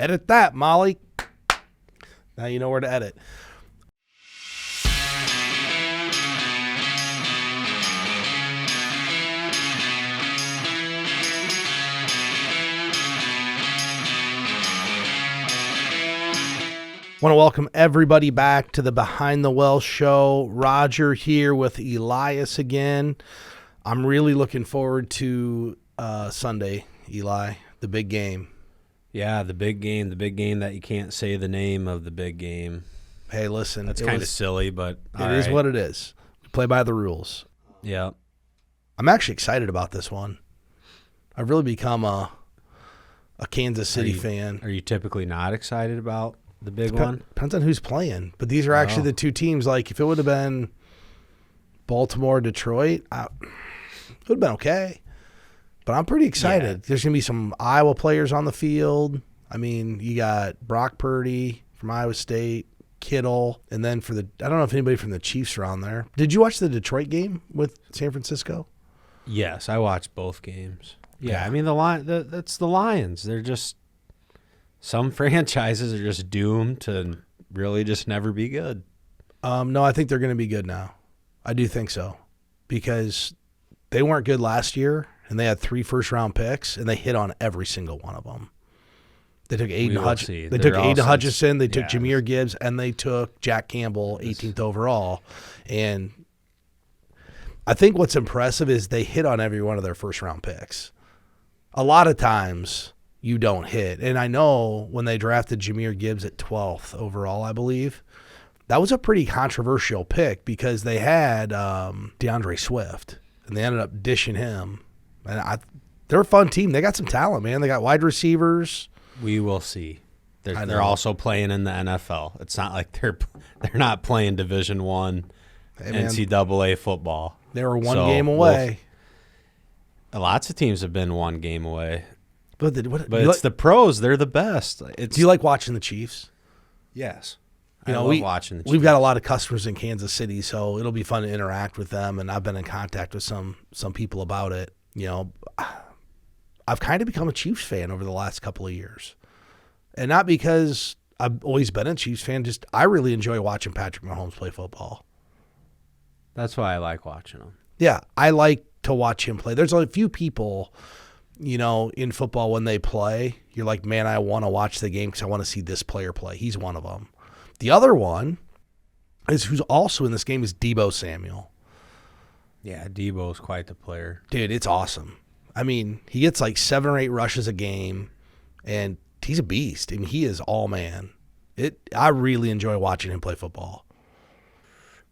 Edit that, Molly. Now you know where to edit. Want to welcome everybody back to the Behind the Well show. Roger here with Elias again. I'm really looking forward to Sunday, Eli, the big game. Yeah, the big game that you can't say the name of the big game. Hey, listen. That's kind of silly, but it is what it is. We play by the rules. Yeah. I'm actually excited about this one. I've really become a Kansas City fan. Are you typically not excited about the big one? Depends on who's playing. But these are actually the two teams. Like, if it would have been Baltimore, Detroit, it would have been okay. But I'm pretty excited. Yeah. There's going to be some Iowa players on the field. I mean, you got Brock Purdy from Iowa State, Kittle, and then I don't know if anybody from the Chiefs are on there. Did you watch the Detroit game with San Francisco? Yes, I watched both games. Yeah. I mean, that's the Lions. They're just – some franchises are just doomed to really just never be good. No, I think they're going to be good now. I do think so, because they weren't good last year, and they had 3 first-round picks, and they hit on every single one of them. They took Aiden Hutchinson, they took Jahmyr Gibbs, and they took Jack Campbell, 18th overall. And I think what's impressive is they hit on every one of their first-round picks. A lot of times – you don't hit. And I know when they drafted Jahmyr Gibbs at 12th overall, I believe, that was a pretty controversial pick because they had DeAndre Swift, and they ended up dishing him. And they're a fun team. They got some talent, man. They got wide receivers. We will see. They're also playing in the NFL. It's not like they're not playing Division I NCAA football. They were one game away. Lots of teams have been one game away. But it's the pros. They're the best. Do you like watching the Chiefs? Yes. I love watching the Chiefs. We've got a lot of customers in Kansas City, so it'll be fun to interact with them, and I've been in contact with some people about it. You know, I've kind of become a Chiefs fan over the last couple of years. And not because I've always been a Chiefs fan, just I really enjoy watching Patrick Mahomes play football. That's why I like watching him. Yeah, I like to watch him play. There's a few people, you know, in football when they play, you're like, man, I want to watch the game because I want to see this player play. He's one of them. The other one is who's also in this game is Deebo Samuel. Yeah, Deebo's quite the player. Dude, it's awesome. I mean, he gets like 7 or 8 rushes a game, and he's a beast. I mean, he is all man. I really enjoy watching him play football.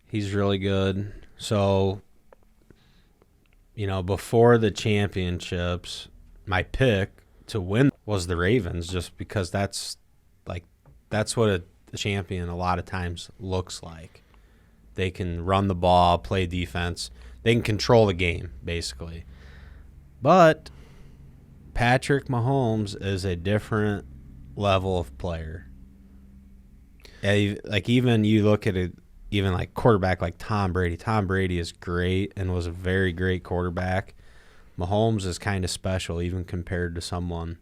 He's really good. So, you know, before the championships, my pick to win was the Ravens, just because that's what a champion a lot of times looks like. They can run the ball, play defense. They can control the game, basically. But Patrick Mahomes is a different level of player. Like, even you look at it, even like quarterback like Tom Brady. Tom Brady is great and was a very great quarterback. Mahomes is kind of special, even compared to someone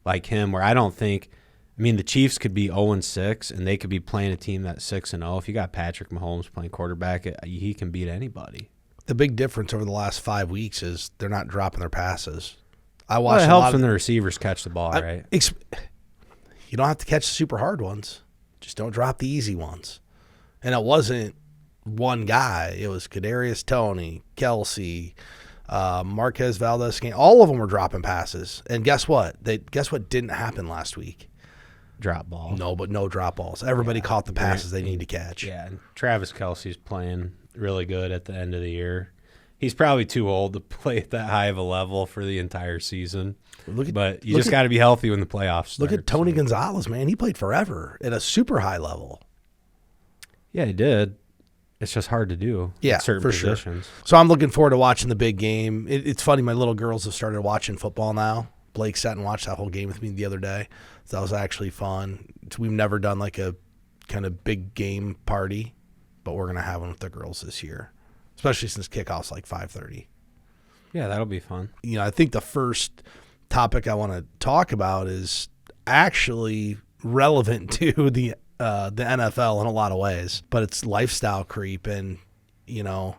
like him, where I don't think – I mean, the Chiefs could be 0-6, and they could be playing a team that's 6-0. If you got Patrick Mahomes playing quarterback, he can beat anybody. The big difference over the last 5 weeks is they're not dropping their passes. It helps when the receivers catch the ball, right? You don't have to catch the super hard ones. Just don't drop the easy ones. And it wasn't one guy. It was Kadarius Toney, Kelsey, Marquez Valdez. All of them were dropping passes. And guess what? Guess what didn't happen last week? Drop balls. No drop balls. Everybody caught the passes they need to catch. Yeah, and Travis Kelce's playing really good at the end of the year. He's probably too old to play at that high of a level for the entire season. But you just got to be healthy when the playoffs start. Look at Tony Gonzalez, man. He played forever at a super high level. Yeah, he did. It's just hard to do. Yeah, certain for positions. Sure. So I'm looking forward to watching the big game. It's funny. My little girls have started watching football now. Blake sat and watched that whole game with me the other day. So that was actually fun. We've never done like a kind of big game party, but we're going to have one with the girls this year, especially since kickoff's like 5:30. Yeah, that'll be fun. You know, I think the first topic I want to talk about is actually relevant to the NFL in a lot of ways, but it's lifestyle creep. And, you know,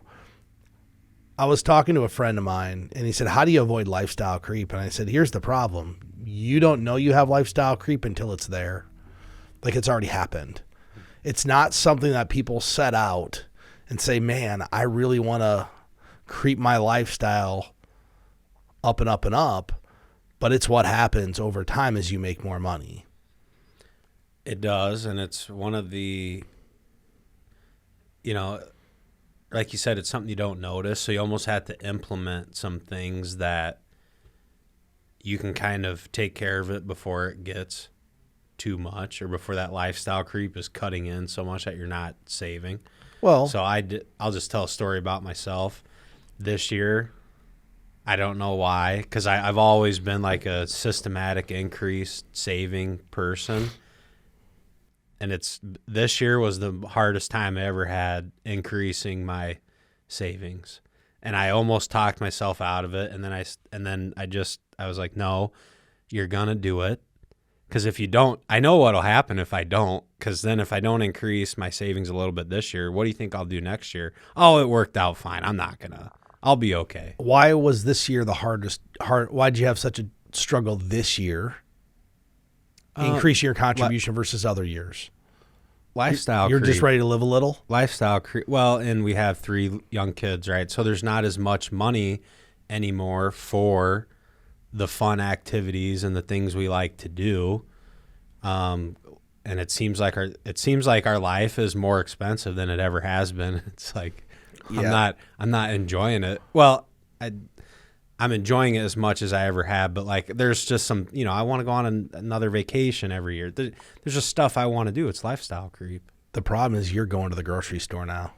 I was talking to a friend of mine and he said, how do you avoid lifestyle creep? And I said, here's the problem. You don't know you have lifestyle creep until it's there. Like it's already happened. It's not something that people set out and say, man, I really want to creep my lifestyle up and up and up. But it's what happens over time as you make more money. It does. And it's one of the, you know, like you said, it's something you don't notice. So you almost have to implement some things that you can kind of take care of it before it gets too much or before that lifestyle creep is cutting in so much that you're not saving. Well, So I'll just tell a story about myself. This year, I don't know why, because I've always been like a systematic increase saving person. And this year was the hardest time I ever had increasing my savings. And I almost talked myself out of it. And then I was like, no, you're going to do it. Because if you don't, I know what'll happen if I don't. Because then if I don't increase my savings a little bit this year, what do you think I'll do next year? Oh, it worked out fine. I'll be okay. why was this year the hardest? Why did you have such a struggle this year? Increasing your contribution versus other years. Lifestyle You're creep. just ready to live a little? Lifestyle creep. Well, and we have 3 young kids, right? So there's not as much money anymore for the fun activities and the things we like to do. And it seems like our life is more expensive than it ever has been. It's like I'm not enjoying it. Well, I'm enjoying it as much as I ever have, but like there's just some, I want to go on another vacation every year. There's just stuff I want to do. It's lifestyle creep. The problem is you're going to the grocery store now.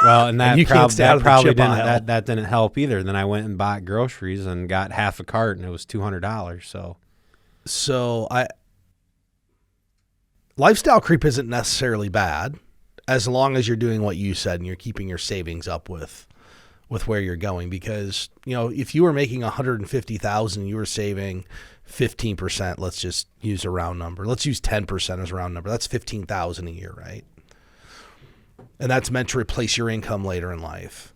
Well, and that you can't stay out of the probably chip didn't aisle. that didn't help either. Then I went and bought groceries and got half a cart, and it was $200. So lifestyle creep isn't necessarily bad as long as you're doing what you said and you're keeping your savings up with where you're going. Because, if you were making $150,000, you were saving 15%, let's just use a round number. Let's use 10% as a round number. That's $15,000 a year, right? And that's meant to replace your income later in life.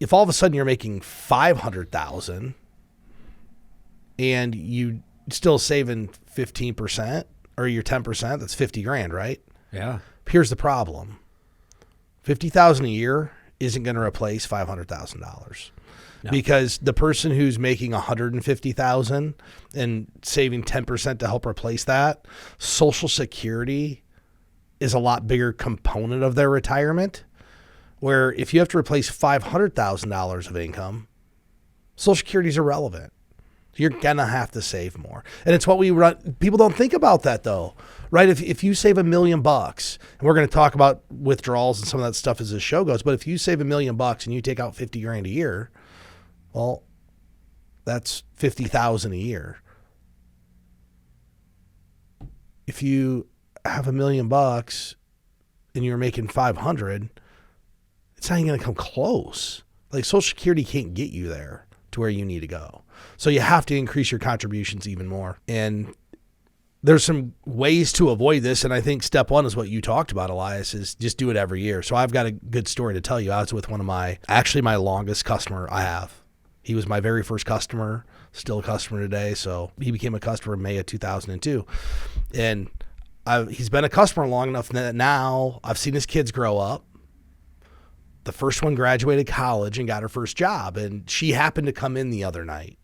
If all of a sudden you're making $500,000 and you still saving 15% or you're 10%, that's $50,000, right? Yeah. Here's the problem. $50,000 a year isn't going to replace $500,000. No. Because the person who's making $150,000 and saving 10% to help replace that, Social Security is a lot bigger component of their retirement. Where if you have to replace $500,000 of income, Social Security is irrelevant. You're going to have to save more. And it's what we run. People don't think about that though, right? If you save $1 million, and we're going to talk about withdrawals and some of that stuff as the show goes, but if you save $1 million and you take out $50,000 a year, well, that's $50,000 a year. If you have $1 million and you're making 500, it's not even going to come close. Like Social Security can't get you there to where you need to go. So you have to increase your contributions even more. And there's some ways to avoid this. And I think step one is what you talked about, Elias, is just do it every year. So I've got a good story to tell you. I was with my longest customer I have. He was my very first customer, still a customer today. So he became a customer in May of 2002. And he's been a customer long enough that now I've seen his kids grow up. The first one graduated college and got her first job. And she happened to come in the other night.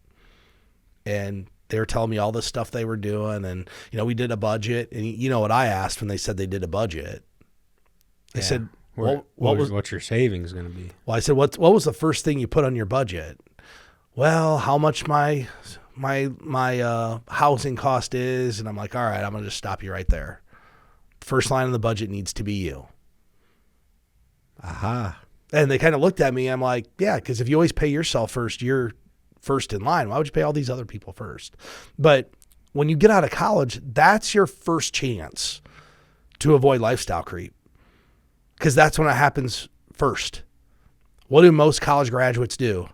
And they were telling me all the stuff they were doing. And, we did a budget. And you know what I asked when they said they did a budget? I said, what's your savings going to be? Well, I said, what was the first thing you put on your budget? Well, how much my housing cost is. And I'm like, all right, I'm going to just stop you right there. First line of the budget needs to be you. Aha. And they kind of looked at me. I'm like, yeah, because if you always pay yourself first, you're first in line. Why would you pay all these other people first? But when you get out of college, that's your first chance to avoid lifestyle creep, because that's when it happens first. What do most college graduates do?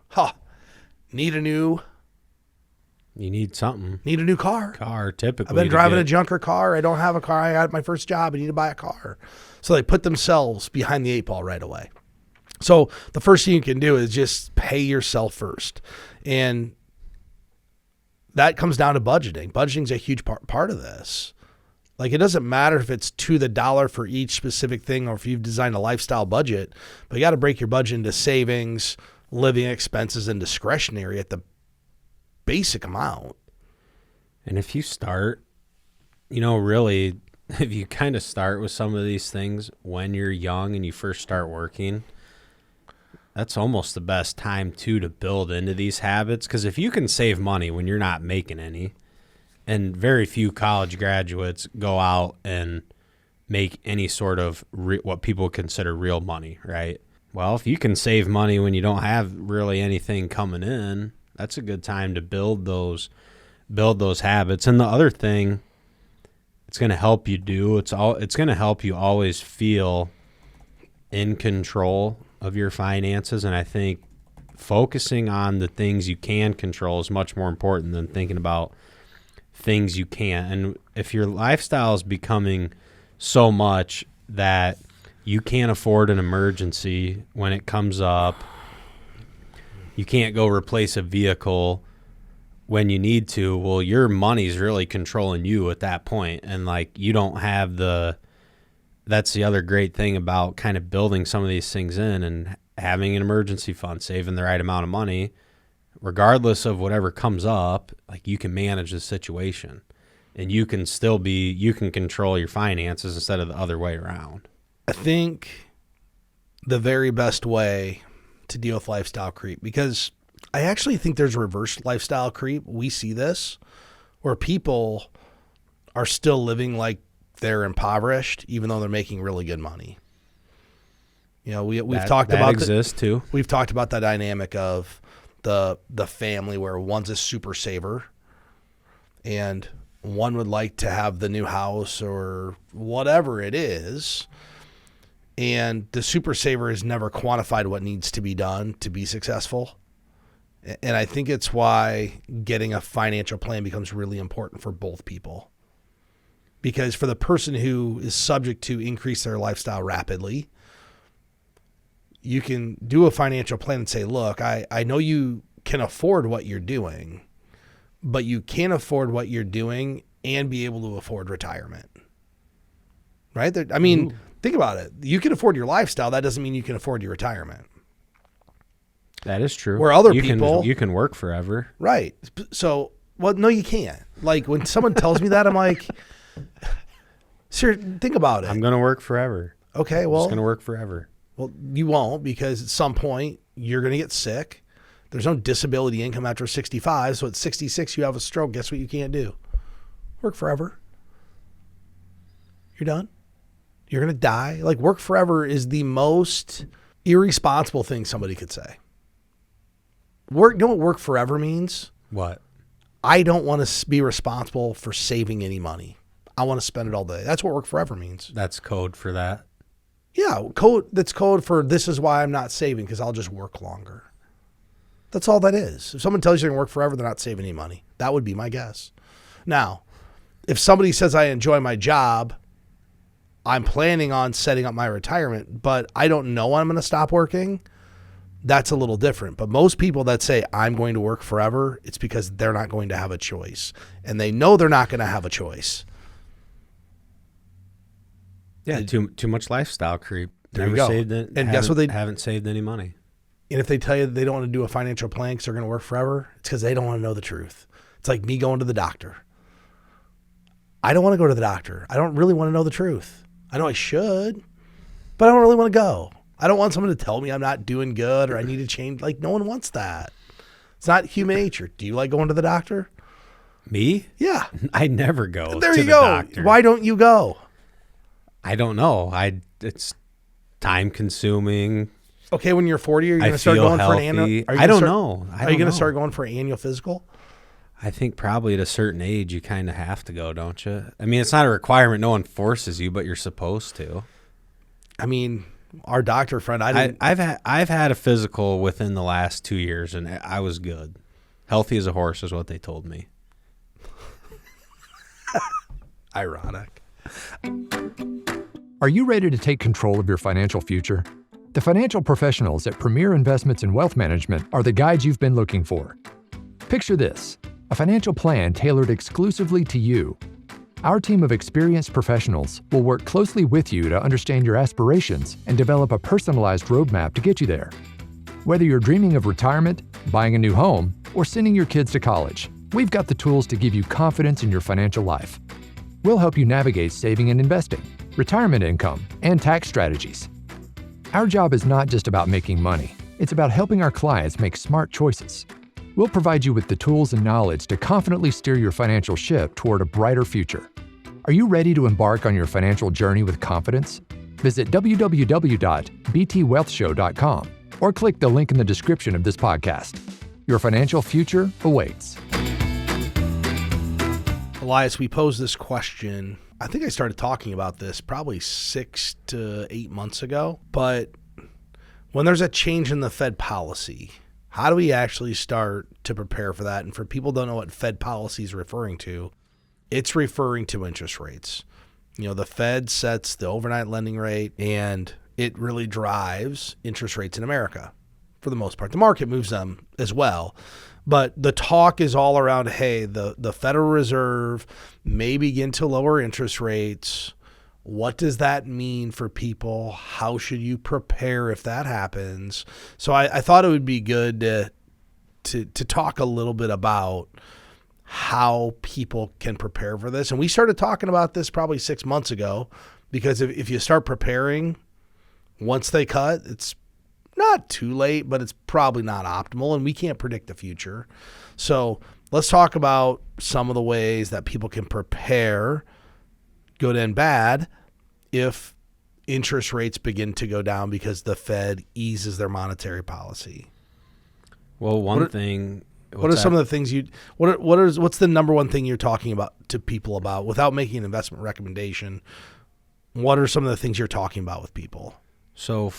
Need a new You need something. Need a new car. Typically. I've been driving a junker car. I don't have a car. I got my first job. I need to buy a car. So they put themselves behind the 8 ball right away. So the first thing you can do is just pay yourself first. And that comes down to budgeting. Budgeting is a huge part of this. Like, it doesn't matter if it's to the dollar for each specific thing or if you've designed a lifestyle budget, but you got to break your budget into savings, living expenses, and discretionary at the basic amount. And if you start, really, if you kind of start with some of these things when you're young and you first start working, that's almost the best time, too, to build into these habits. Because if you can save money when you're not making any, and very few college graduates go out and make any sort of what people consider real money, right? Well, if you can save money when you don't have really anything coming in, that's a good time to build those habits. And the other thing it's going to help you do, it's going to help you always feel in control of your finances. And I think focusing on the things you can control is much more important than thinking about things you can't. And if your lifestyle is becoming so much that you can't afford an emergency when it comes up, you can't go replace a vehicle when you need to, well, your money's really controlling you at that point. And like, you don't have that's the other great thing about kind of building some of these things in and having an emergency fund, saving the right amount of money. Regardless of whatever comes up, like, you can manage the situation and you can control your finances instead of the other way around. I think the very best way to deal with lifestyle creep, because I actually think there's reverse lifestyle creep. We see this where people are still living like they're impoverished, even though they're making really good money. We've talked about that exists too. We've talked about the dynamic of the family where one's a super saver and one would like to have the new house or whatever it is. And the super saver has never quantified what needs to be done to be successful. And I think it's why getting a financial plan becomes really important for both people. Because for the person who is subject to increase their lifestyle rapidly, you can do a financial plan and say, look, I know you can afford what you're doing, but you can't afford what you're doing and be able to afford retirement. Right? Think about it. You can afford your lifestyle. That doesn't mean you can afford your retirement. That is true. Where other people... You can work forever. Right. So, well, no, you can't. Like, when someone tells me that, I'm like, sir, think about it. I'm going to work forever. Okay, well... I'm just going to work forever. Well, you won't, because at some point you're going to get sick. There's no disability income after 65. So at 66, you have a stroke. Guess what you can't do? Work forever. You're done. You're going to die. Like, work forever is the most irresponsible thing somebody could say. You know what work forever means? What? I don't want to be responsible for saving any money. I want to spend it all day. That's what work forever means. That's code for that. Yeah, that's code for this is why I'm not saving, because I'll just work longer. That's all that is. If someone tells you they're going to work forever, they're not saving any money. That would be my guess. Now, if somebody says I enjoy my job, I'm planning on setting up my retirement, but I don't know when I'm going to stop working, that's a little different. But most people that say I'm going to work forever, it's because they're not going to have a choice. And they know they're not going to have a choice. Yeah, too much lifestyle creep. There you go. And guess what? They haven't saved any money. And if they tell you they don't want to do a financial plan because they're going to work forever, it's because they don't want to know the truth. It's like me going to the doctor. I don't want to go to the doctor. I don't really want to know the truth. I know I should, but I don't really want to go. I don't want someone to tell me I'm not doing good or I need to change. Like, no one wants that. It's not human nature. Do you like going to the doctor? Me? Yeah. I never go there to you the go. doctor. Why don't you go? I don't know. It's time consuming. Okay, when you're 40, are you going to start going healthy. for an annual? I don't know. Are you going to start going for an annual physical? I think probably at a certain age you kind of have to go, don't you? I mean, it's not a requirement. No one forces you, but you're supposed to. I mean, our doctor friend, I've had a physical within the last 2 years, and I was good. Healthy as a horse is what they told me. Ironic. Are you ready to take control of your financial future? The financial professionals at Premier Investments and Wealth Management are the guides you've been looking for. Picture this, a financial plan tailored exclusively to you. Our team of experienced professionals will work closely with you to understand your aspirations and develop a personalized roadmap to get you there. Whether you're dreaming of retirement, buying a new home, or sending your kids to college, we've got the tools to give you confidence in your financial life. We'll help you navigate saving and investing, retirement income, and tax strategies. Our job is not just about making money. It's about helping our clients make smart choices. We'll provide you with the tools and knowledge to confidently steer your financial ship toward a brighter future. Are you ready to embark on your financial journey with confidence? Visit www.btwealthshow.com or click the link in the description of this podcast. Your financial future awaits. Elias, we posed this question. I think I started talking about this probably 6 to 8 months ago. But when there's a change in the Fed policy, how do we actually start to prepare for that? And for people who don't know what Fed policy is referring to, it's referring to interest rates. You know, the Fed sets the overnight lending rate, and it really drives interest rates in America for the most part. The market moves them as well. But the talk is all around, hey, the Federal Reserve may begin to lower interest rates. What does that mean for people? How should you prepare if that happens? So I thought it would be good to talk a little bit about how people can prepare for this. And we started talking about this probably 6 months ago, because if you start preparing once they cut, it's not too late, but it's probably not optimal, and we can't predict the future. So let's talk about some of the ways that people can prepare, good and bad, if interest rates begin to go down because the Fed eases their monetary policy. Well, What are some of the things what's the number one thing you're talking about to people about without making an investment recommendation? What are some of the things you're talking about with people? So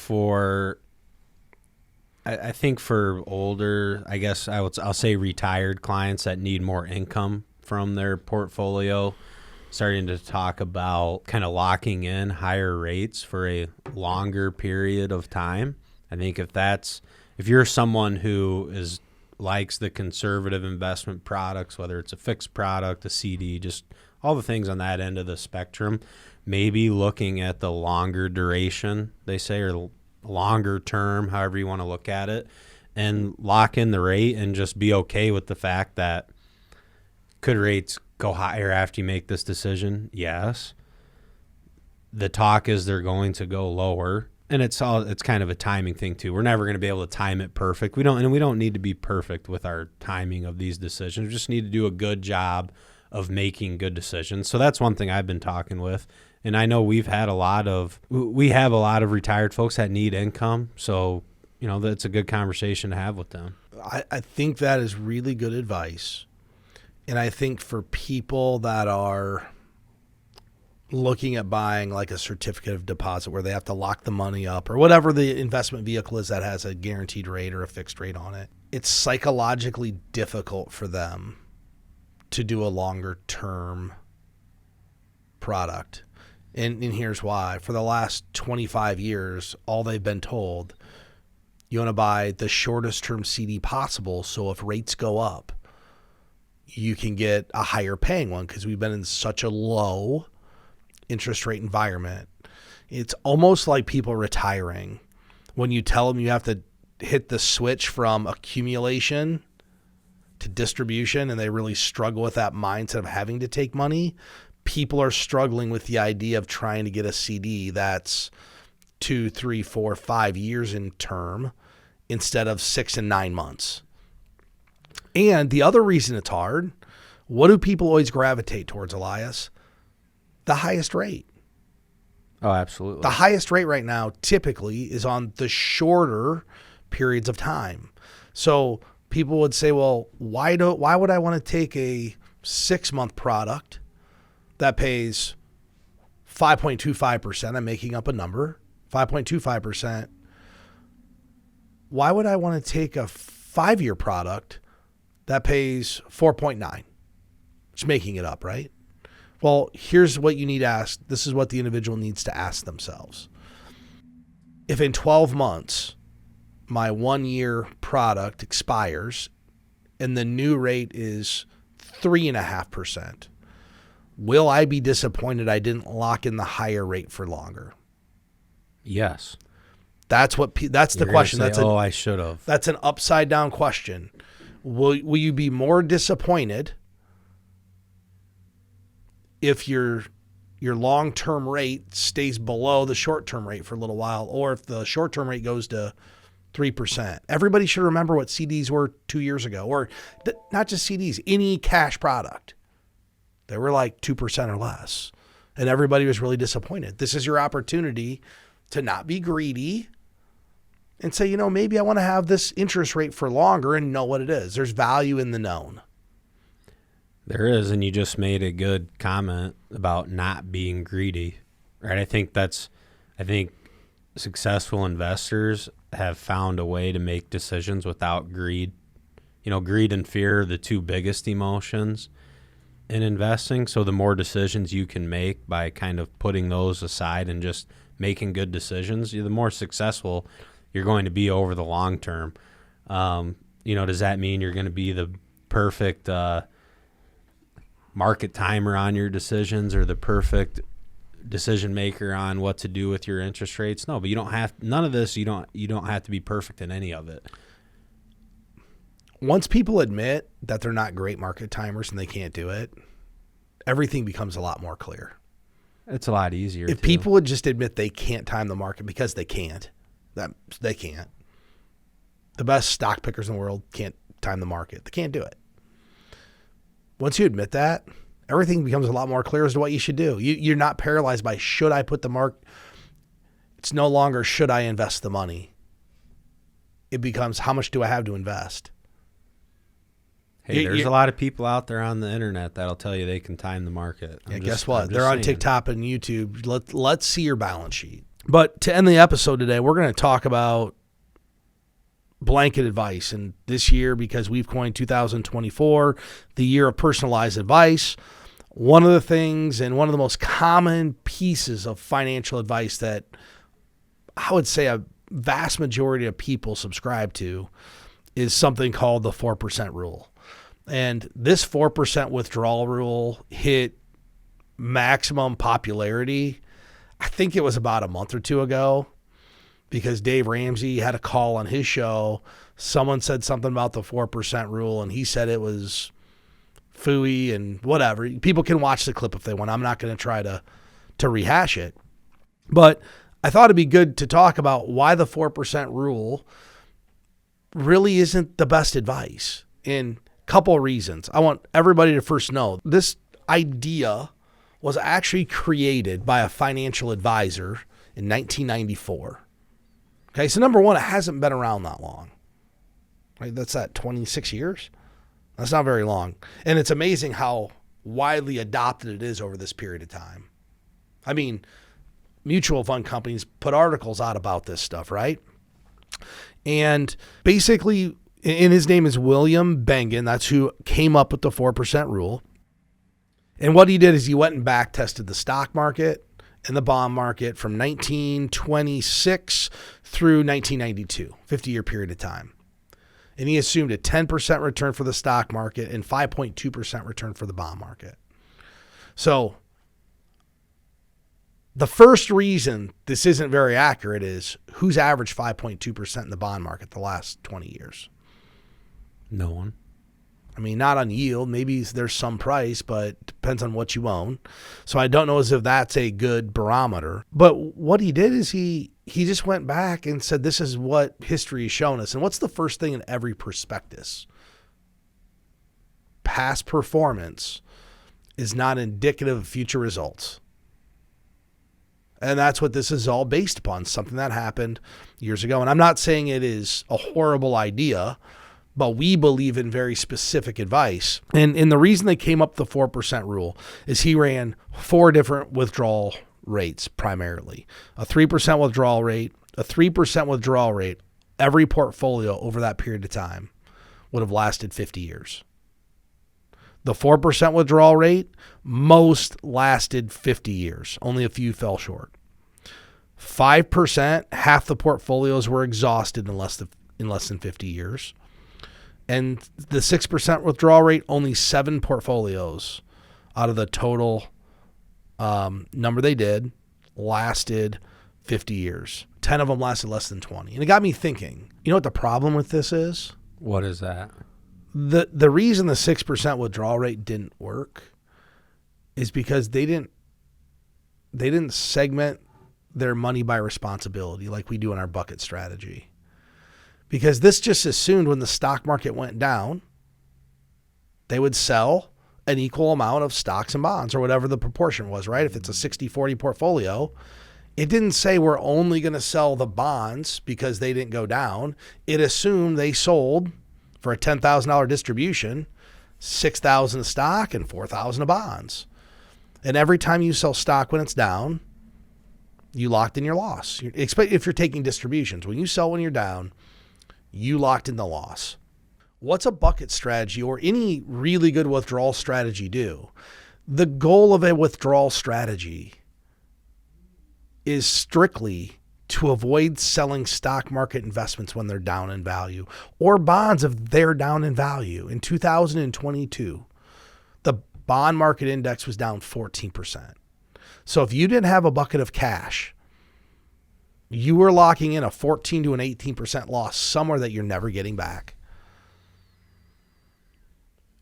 I think for older, I guess I'll say retired clients that need more income from their portfolio, starting to talk about kind of locking in higher rates for a longer period of time. I think if you're someone who likes the conservative investment products, whether it's a fixed product, a CD, just all the things on that end of the spectrum, maybe looking at the longer duration, they say, or longer term, however you want to look at it, and lock in the rate and just be okay with the fact that could rates go higher after you make this decision? Yes. The talk is they're going to go lower, and it's kind of a timing thing too. We're never going to be able to time it perfect. We don't need to be perfect with our timing of these decisions. We just need to do a good job of making good decisions. So that's one thing I've been talking with. And I know we have a lot of retired folks that need income. So, that's a good conversation to have with them. I think that is really good advice. And I think for people that are looking at buying like a certificate of deposit where they have to lock the money up or whatever the investment vehicle is that has a guaranteed rate or a fixed rate on it, it's psychologically difficult for them to do a longer term product. And here's why. For the last 25 years, all they've been told, you want to buy the shortest term CD possible, so if rates go up, you can get a higher paying one, because we've been in such a low interest rate environment. It's almost like people retiring. When you tell them you have to hit the switch from accumulation to distribution, and they really struggle with that mindset of having to take money, people are struggling with the idea of trying to get a CD that's 2, 3, 4, 5 years in term instead of 6 and 9 months. And the other reason it's hard, what do people always gravitate towards, Elias? The highest rate. Oh, absolutely. The highest rate right now typically is on the shorter periods of time. So people would say, well, why would I want to take a 6-month product that pays 5.25%? I'm making up a number, 5.25%. Why would I want to take a 5-year product that pays 4.9. Just making it up, right? Well, here's what you need to ask. This is what the individual needs to ask themselves. If in 12 months, my 1-year product expires and the new rate is 3.5%, will I be disappointed I didn't lock in the higher rate for longer? Yes. That's the question. Say, I should have. That's an upside down question. Will you be more disappointed if your long-term rate stays below the short-term rate for a little while, or if the short-term rate goes to 3%? Everybody should remember what CDs were 2 years ago, or not just CDs, any cash product. They were like 2% or less, and everybody was really disappointed. This is your opportunity to not be greedy and say, maybe I want to have this interest rate for longer and know what it is. There's value in the known. There is, and you just made a good comment about not being greedy, right? I think successful investors have found a way to make decisions without greed. Greed and fear are the two biggest emotions in investing. So the more decisions you can make by kind of putting those aside and just making good decisions, the more successful you're going to be over the long term. Does that mean you're going to be the perfect market timer on your decisions or the perfect decision maker on what to do with your interest rates? No, but you don't have none of this. You don't have to be perfect in any of it. Once people admit that they're not great market timers and they can't do it, everything becomes a lot more clear. It's a lot easier. If people would just admit they can't time the market because they can't, they can't. The best stock pickers in the world can't time the market. They can't do it. Once you admit that, everything becomes a lot more clear as to what you should do. You're not paralyzed by, should I put the mark? It's no longer, should I invest the money? It becomes, how much do I have to invest? Hey, there's a lot of people out there on the internet that'll tell you they can time the market. Guess what? They're on TikTok and YouTube. Let's see your balance sheet. But to end the episode today, we're going to talk about blanket advice. And this year, because we've coined 2024 the year of personalized advice, one of the things and one of the most common pieces of financial advice that I would say a vast majority of people subscribe to is something called the 4% rule. And this 4% withdrawal rule hit maximum popularity, I think it was about a month or two ago, because Dave Ramsey had a call on his show. Someone said something about the 4% rule, and he said it was phooey and whatever. People can watch the clip if they want. I'm not going to try to rehash it. But I thought it'd be good to talk about why the 4% rule really isn't the best advice. In a couple of reasons. I want everybody to first know this idea was actually created by a financial advisor in 1994. Okay, so number one, it hasn't been around that long. Right? That's 26 years. That's not very long. And it's amazing how widely adopted it is over this period of time. I mean, mutual fund companies put articles out about this stuff, right? And basically, and his name is William Bengen. That's who came up with the 4% rule. And what he did is he went and back tested the stock market and the bond market from 1926 through 1992, 50-year period of time. And he assumed a 10% return for the stock market and 5.2% return for the bond market. So the first reason this isn't very accurate is who's averaged 5.2% in the bond market the last 20 years? No one. I mean, not on yield. Maybe there's some price, but it depends on what you own. So I don't know as if that's a good barometer. But what he did is he just went back and said, this is what history has shown us. And what's the first thing in every prospectus? Past performance is not indicative of future results. And that's what this is all based upon, something that happened years ago. And I'm not saying it is a horrible idea, but we believe in very specific advice. And the reason they came up with the 4% rule is he ran 4 different withdrawal rates primarily. A 3% withdrawal rate, a 3% withdrawal rate, every portfolio over that period of time, would have lasted 50 years. The 4% withdrawal rate, most lasted 50 years. Only a few fell short. 5%, half the portfolios were exhausted in less than 50 years. And the 6% withdrawal rate, only 7 portfolios out of the total number they did lasted 50 years. 10 of them lasted less than 20. And it got me thinking, you know what the problem with this is? What is that? The reason the 6% withdrawal rate didn't work is because they didn't segment their money by responsibility like we do in our bucket strategy. Because this just assumed when the stock market went down, they would sell an equal amount of stocks and bonds or whatever the proportion was, right? If it's a 60-40 portfolio, it didn't say we're only going to sell the bonds because they didn't go down. It assumed they sold for a $10,000 distribution, $6,000 of stock and $4,000 of bonds. And every time you sell stock when it's down, you locked in your loss. Expect if you're taking distributions. When you sell when you're down, you locked in the loss. What's a bucket strategy or any really good withdrawal strategy do? The goal of a withdrawal strategy is strictly to avoid selling stock market investments when they're down in value or bonds if they're down in value. In 2022, the bond market index was down 14%. So if you didn't have a bucket of cash, you were locking in a 14 to an 18% loss somewhere that you're never getting back.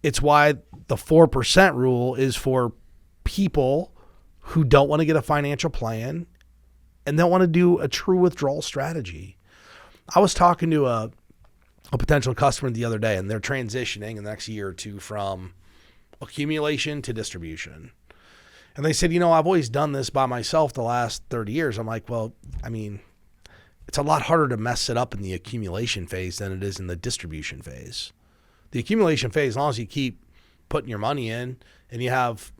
It's why the 4% rule is for people who don't want to get a financial plan and don't want to do a true withdrawal strategy. I was talking to a potential customer the other day, and they're transitioning in the next year or two from accumulation to distribution. And they said, I've always done this by myself the last 30 years. I'm like, well, it's a lot harder to mess it up in the accumulation phase than it is in the distribution phase. The accumulation phase, as long as you keep putting your money in and you have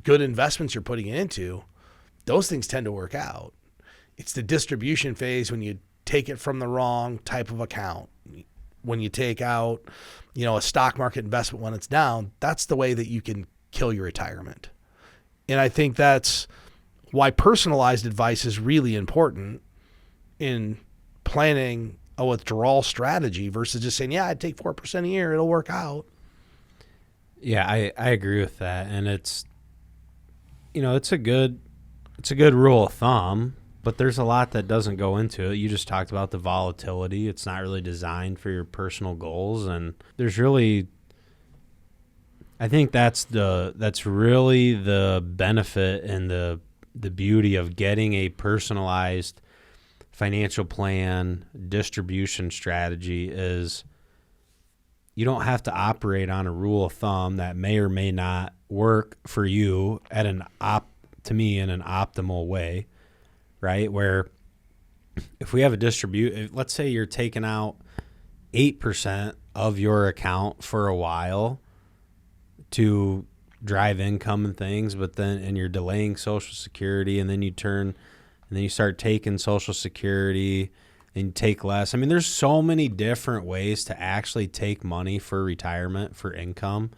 good investments you're putting it into, those things tend to work out. It's the distribution phase when you take it from the wrong type of account. When you take out, a stock market investment when it's down, that's the way that you can kill your retirement. And I think that's why personalized advice is really important in planning a withdrawal strategy versus just saying, I'd take 4% a year, it'll work out. Yeah, I agree with that. And it's a good rule of thumb, but there's a lot that doesn't go into it. You just talked about the volatility. It's not really designed for your personal goals. And there's really, I think that's really the benefit and the beauty of getting a personalized financial plan distribution strategy is you don't have to operate on a rule of thumb that may or may not work for you at in an optimal way, right? Where if we have let's say you're taking out 8% of your account for a while to drive income and things, and you're delaying Social Security, and then you start taking Social Security and you take less. There's so many different ways to actually take money for retirement, for income,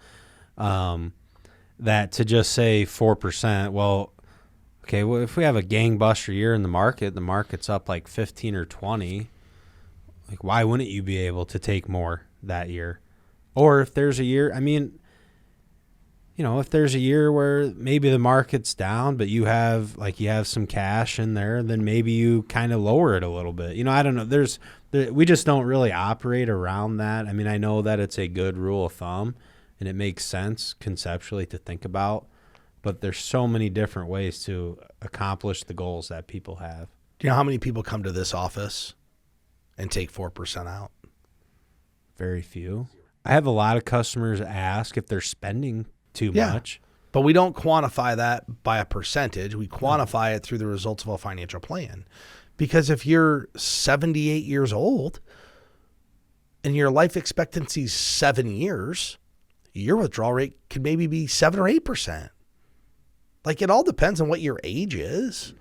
that to just say 4%, well, okay, well, if we have a gangbuster year in the market's up like 15 or 20, like why wouldn't you be able to take more that year? Or if there's a year, if there's a year where maybe the market's down, but you have some cash in there, then maybe you kind of lower it a little bit. I don't know. We just don't really operate around that. I know that it's a good rule of thumb and it makes sense conceptually to think about, but there's so many different ways to accomplish the goals that people have. Do you know how many people come to this office and take 4% out? Very few. I have a lot of customers ask if they're spending too much. But we don't quantify that by a percentage. We quantify it through the results of a financial plan. Because if you're 78 years old and your life expectancy is 7 years, your withdrawal rate could maybe be 7 or 8%. Like, it all depends on what your age is.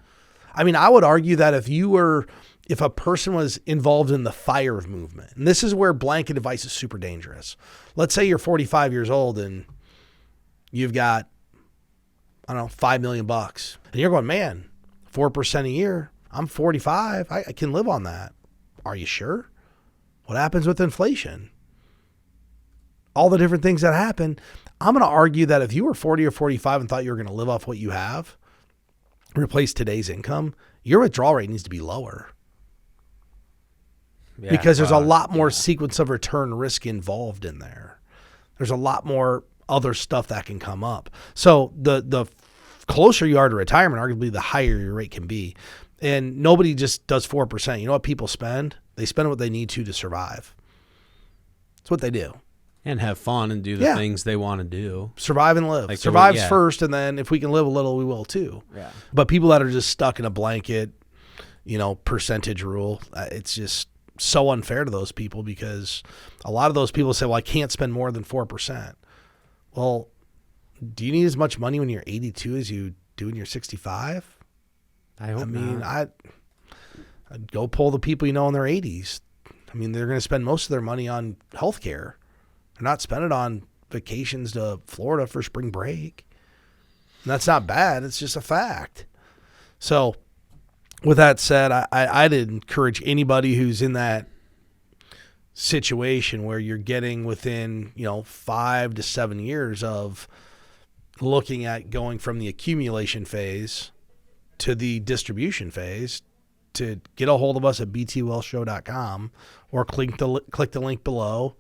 I would argue that if you were if a person was involved in the FIRE movement, and this is where blanket advice is super dangerous. Let's say you're 45 years old and you've got, I don't know, $5 million. And you're going, man, 4% a year. I'm 45. I can live on that. Are you sure? What happens with inflation? All the different things that happen. I'm going to argue that if you were 40 or 45 and thought you were going to live off what you have, replace today's income, your withdrawal rate needs to be lower. Yeah, because there's a lot more sequence of return risk involved in there. There's a lot more other stuff that can come up. So the closer you are to retirement, arguably the higher your rate can be. And nobody just does 4%. You know what people spend? They spend what they need to survive. That's what they do. And have fun and do the things they want to do. Survive and live. Like Survive's first, and then if we can live a little, we will too. Yeah. But people that are just stuck in a blanket, percentage rule, it's just so unfair to those people, because a lot of those people say, well, I can't spend more than 4%. Well, do you need as much money when you're 82 as you do when you're 65? I hope not. I'd go pull the people in their 80s. I mean, they're going to spend most of their money on health care. They're not spending on vacations to Florida for spring break. And that's not bad. It's just a fact. So with that said, I'd encourage anybody who's in that situation where you're getting within, 5 to 7 years of looking at going from the accumulation phase to the distribution phase, to get a hold of us at btwellshow.com or click the link below.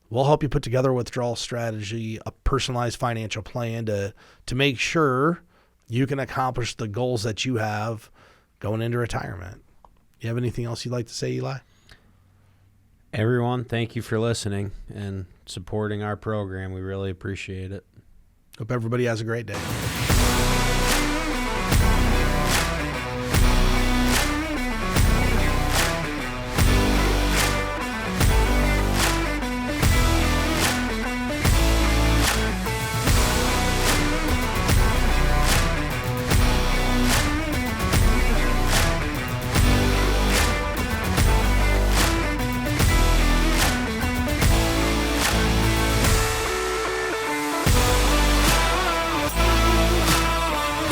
We'll help you put together a withdrawal strategy, a personalized financial plan to make sure you can accomplish the goals that you have going into retirement. You have anything else you'd like to say, Eli? Everyone, thank you for listening and supporting our program. We really appreciate it. Hope everybody has a great day.